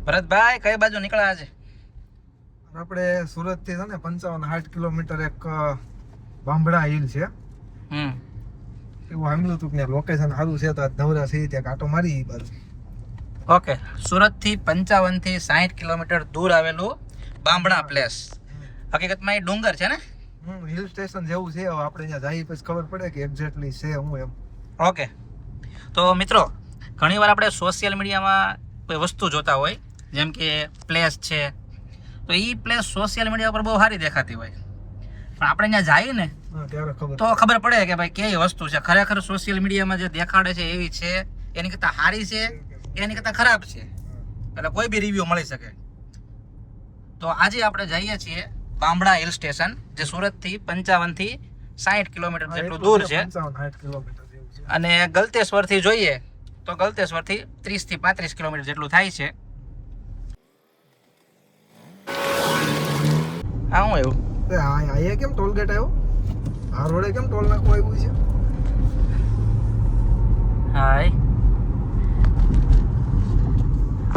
ભરતભાઈ કઈ બાજુ નીકળ્યા છે? આપણે સુરત થી છે ને 55-60 કિલોમીટર એક બાંભણા હિલ છે. એવું સાંભળ્યું હતું કે લોકેશન સારું છે તો આજ નવરા છે ત્યાં કાંટો મારી બાજુ. ઓકે, સુરત થી 55 થી 60 કિલોમીટર દૂર આવેલું બાંભણા પ્લેસ. હકીકતમાં એ ડુંગર છે ને? હિલ સ્ટેશન જેવું છે. હવે આપણે ત્યાં જઈએ પછી ખબર પડે કે એક્ઝેક્ટલી છે હું એમ. ઓકે, તો મિત્રો ઘણીવાર આપણે સોશિયલ મીડિયામાં કોઈ વસ્તુ જોતા હોય, જેમ કે પ્લેસ છે, તો એ પ્લેસ સોશિયલ મીડિયા પર બહુ સારી દેખાતી હોય, પણ આપણે ત્યાં જઈએ ને તો ખબર પડે કે ભાઈ કેવી વસ્તુ છે. ખરેખર સોશિયલ મીડિયામાં જે દેખાડે છે એવી છે, એની કરતાં સારી છે, એની કરતાં ખરાબ છે, એટલે કોઈ બી રિવ્યૂ મળી શકે. તો આજે આપણે જઈએ છીએ બાંભણા હિલ સ્ટેશન, જે સુરતથી 55 થી 60 કિલોમીટર જેટલું દૂર છે. 55-60 કિલોમીટર જેવું છે. અને ગલતેશ્વરથી જોઈએ તો ગલતેશ્વરથી 30 થી 35 કિલોમીટર જેટલું થાય છે. હા, હું એવું અહીંયા કેમ ટોલ ગેટ આવ્યો? આ રોડે કેમ ટોલ નાખવું આવ્યું છે? હાય,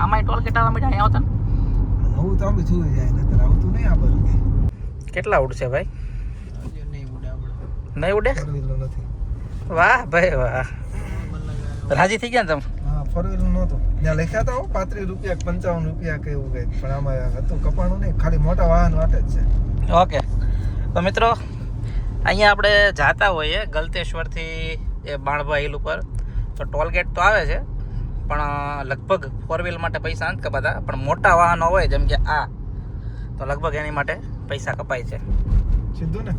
આમાં ટોલ ગેટ આવવા માંડ્યા? અહીંયા આવતા નવું ચાલુ થયું જાય, નતર આવતું નહીં આ બાજુ. કેટલા ઉડશે ભાઈ? નહીં ઉડે? ફોર વ્હીલર નથી. વાહ ભાઈ વાહ, રાજી થઈ ગયા ને તમે? હા, ફોર વ્હીલર નહોતું. ત્યાં લખ્યા હતા 35 રૂપિયા 55 રૂપિયા કે એવું કંઈક, પણ આમાં હતું કપાણું નહીં, ખાલી મોટા વાહન માટે જ છે. ઓકે, તો મિત્રો અહીંયા આપણે જાતા હોઈએ ગલતેશ્વરથી એ બાણભા હિલ ઉપર, તો ટોલગેટ તો આવે છે, પણ લગભગ ફોર વ્હીલ માટે પૈસા નથી કપાતા, પણ મોટા વાહનો હોય જેમ કે આ, તો લગભગ એની માટે પૈસા કપાય છે. સીધું ને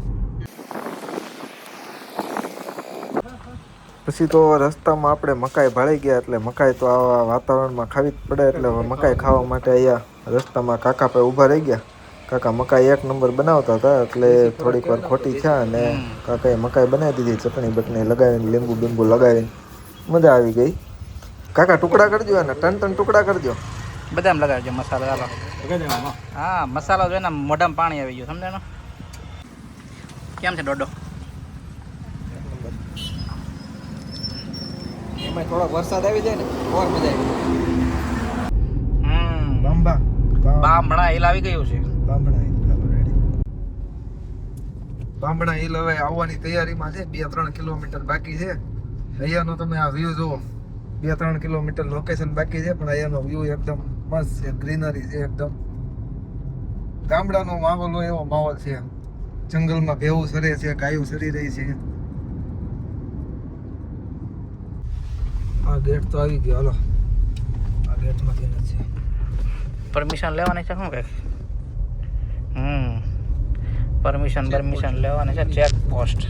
પછી તો રસ્તામાં આપણે મકાઈ ભાળી ગયા, એટલે મકાઈ તો આવા વાતાવરણમાં ખાવી જ પડે, એટલે મકાઈ ખાવા માટે અહીંયા રસ્તામાં કાકા પાસે ઊભા રહી ગયા. કાકા મકાઈ એક નંબર બનાવતા હતા, એટલે થોડીક વાર ખોટી થયા અને કાકાએ મકાઈ બનાવી દીધી, ચટણી બટણી લગાવીને, લીંબુ બીંબુ લગાવીને, મજા આવી ગઈ. કાકા ટુકડા કરજો, અને ટન ટુકડા કરજો. બધામાં લગાવજો મસાલો. ચાલો, હા, મસાલો જોઈને મોઢામાં પાણી આવી ગયું, સમજાય ને? કેમ છે ડોડો? એમાં થોડોક વરસાદ આવી જાય ને ઓર મજા આવી. બાંભણા હિલ આવી ગયું છે. બાંભણા હિલ હવે આવવાની તૈયારીમાં છે. 2-3 કિલોમીટર બાકી છે. અહીંયાનો તમે આ વ્યૂ જુઓ. 2-3 કિલોમીટર લોકેશન બાકી છે, પણ અહીંયાનો વ્યૂ એકદમ મસ્ત છે, ગ્રીનરી છે એકદમ. ગામડાનો માહોલ હોય એવો માહોલ છે. જંગલમાં ભેવું સરે છે, ગાયું સરી રહી છે. આ ગેટ તો આવી ગયો. હાલો, આ ગેટમાંથી છે. પરમિશન લેવાની છે શું કઈ? પરમિશન લેવાની છે. Check post.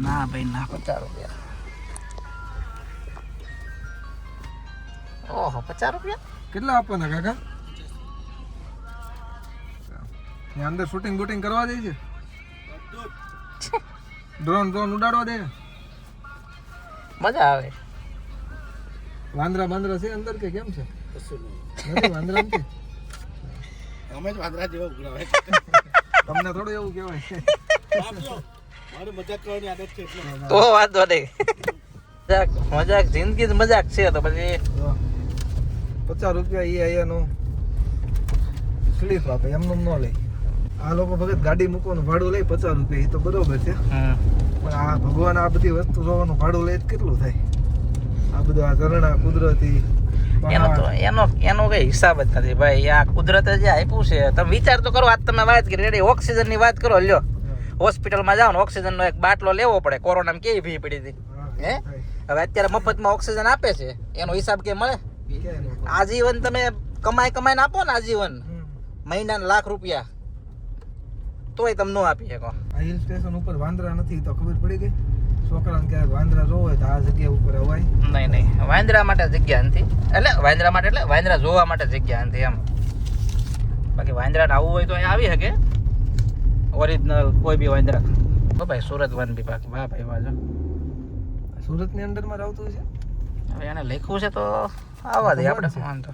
ના ભાઈ ના, 50 રૂપિયા. ઓહો, 50 રૂપિયા કેટલા આપવાના કાકા? ત્યાં અંદર શૂટિંગ બૂટિંગ કરવા દે છે? ડ્રોન ઉડાડવા દે? મજા આવે. વાંદરા છે અંદર કે કેમ છે? નથી વાંદરા નથી. અમે જ વાંદરા જેવા ઉગડાવે. તમને થોડું એવું કહેવાય. મારે મજાક કરવાની આદત છે એટલે. તો વાંધો નહીં. મજાક જિંદગી જ મજાક છે. તો પછી 50 રૂપિયા એ અહીંયાનું સ્લીપ આપે, એમનું ન લે. આ લોકો ભગત ગાડી મૂકવાનું ભાડું લે 50 રૂપિયા, એ તો બરોબર છે, પણ આ ભગવાન આ બધી વસ્તુ જોવાનું ભાડું લે કેટલું થાય? આ બધું આ ઝરણા કુદરતી એનો કઈ હિસાબ જ નથી ભાઈ. આ કુદરતે જે આપ્યું છે, તમે વિચાર તો કરો. આજ તમે વાત કરી રેડી ઓક્સિજન ની વાત કરો. લ્યો, હોસ્પિટલમાં જાઓ ને ઓક્સિજન નો એક બાટલો લેવો પડે. કોરોનામાં કેવી ભી પડી હતી હે? હવે અત્યારે મફતમાં ઓક્સિજન આપે છે, એનો હિસાબ કે મળે? આજીવન તમે કમાઈને આપો ને, આજીવન મહિનાના લાખ રૂપિયા, તોય તમે ન આપી શકો. આ હિલ સ્ટેશન ઉપર વાંદરા નથી તો ખબર પડી ગઈ. છોકરાને ક્યાંક વાંદરા જોવો હોય તો આ જગ્યા ઉપર અવાય નહીં. વાંદરા માટે જગ્યા નથી, એટલે વાંદરા જોવા માટે જગ્યા નથી એમ. બાકી વાંદરા આવવું હોય તો આવી શકે, ઓરિજિનલ કોઈ બી વાંદરા. ભાઈ સુરત વન વિભાગ, વાહ ભાઈ વાહ. સુરતની અંડરમાં આવતું છે. હવે એને લખ્યું છે તો આવવા દે આપણે. વાંધો.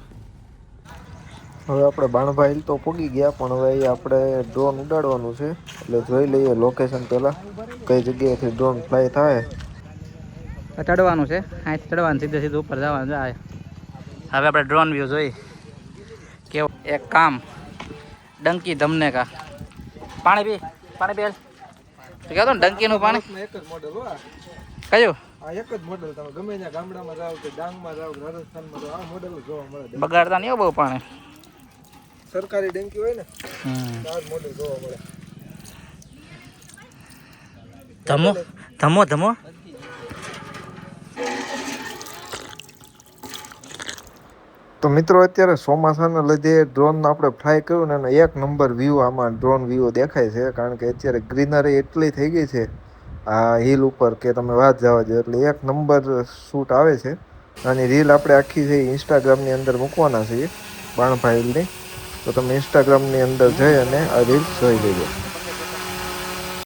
હવે આપણે બાણભા હિલ તો પોગી ગયા, પણ હવે આપણે ડ્રોન ઉડાડવાનું છે, એટલે જોઈ લઈએ લોકેશન પહેલાં કઈ જગ્યાએથી ડ્રોન ફ્લાય થાય. ચડવાનું છે અહીંથી ચડવાનું સીધે સીધું ઉપર જવાનું જાય. હવે આપણે ડ્રોન વ્યૂ જોઈ કેવું એક કામ ડંકી ધમને કા પાણી પી કહેતો ને ડંકીનું પાણી એક જ મોડેલ હો આ. કયું આ એક જ મોડેલ તમે ગમે ત્યાં ગામડામાં જાઓ કે ડાંગમાં જાઓ કે રાજસ્થાનમાં જાઓ આ મોડેલ જોવા મળે. બગાડતા નહીં હો બહુ પાણી. સરકારી ડેન્કી હોય ને હમ. આ જ મોડેલ જોવા મળે. ધમો ધમો ધમો તો મિત્રો અત્યારે ચોમાસાના લીધે ડ્રોન આપણે ફ્લાય કર્યું ને એનો એક નંબર વ્યૂ આમાં ડ્રોન વ્યૂ દેખાય છે કારણ કે અત્યારે ગ્રીનરી એટલી થઈ ગઈ છે આ હિલ ઉપર કે તમે વાત જવા દો એટલે એક નંબર શૂટ આવે છે. આની રીલ આપણે આખી છે ઇન્સ્ટાગ્રામની અંદર મૂકવાના છીએ બાણભાઈની, તો તમે ઇન્સ્ટાગ્રામની અંદર જઈ અને આ રીલ જોઈ લેજો.